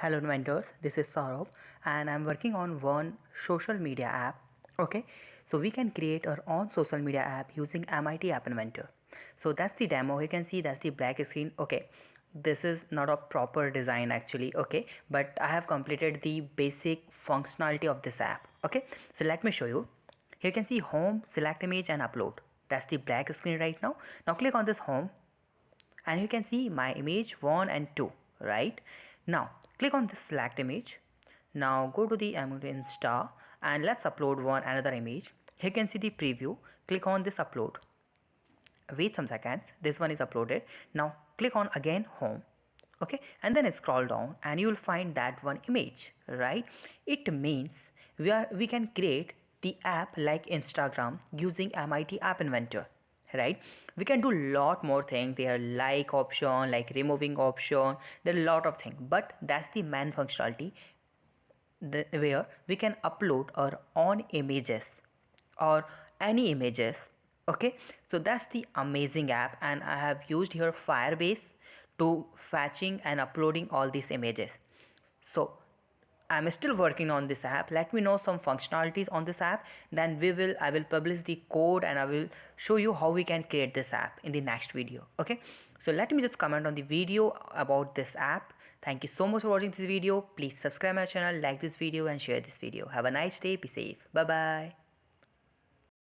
Hello inventors, this is Saurabh and I'm working on one social media app. Okay, so we can create our own social media app using MIT App Inventor. So that's the demo. You can see that's the black screen. Okay, this is not a proper design actually. Okay, but I have completed the basic functionality of this app. Okay, so let me show you. Here you can see home, select image and upload. That's the black screen right now. Now click on this home and you can see my image 1 and 2, right? Now click on this select image. Now go to the Insta and let's upload one another image. Here you can see the preview. Click on this upload. Wait some seconds. This one is uploaded. Now click on again home. Okay, and then scroll down and you will find that one image, right? It means we can create the app like Instagram using MIT App Inventor, right? We can do lot more things. There are like option, like removing option, there are a lot of things, but that's the main functionality where we can upload our own images or any images. Okay, so that's the amazing app and I have used here Firebase to fetching and uploading all these images. So I'm still working on this app. Let me know some functionalities on this app, then I will publish the code and I will show you how we can create this app in the next video. Okay, so let me just comment on the video about this app. Thank you so much for watching this video. Please subscribe my channel, like this video and share this video. Have a nice day. Be safe. Bye bye.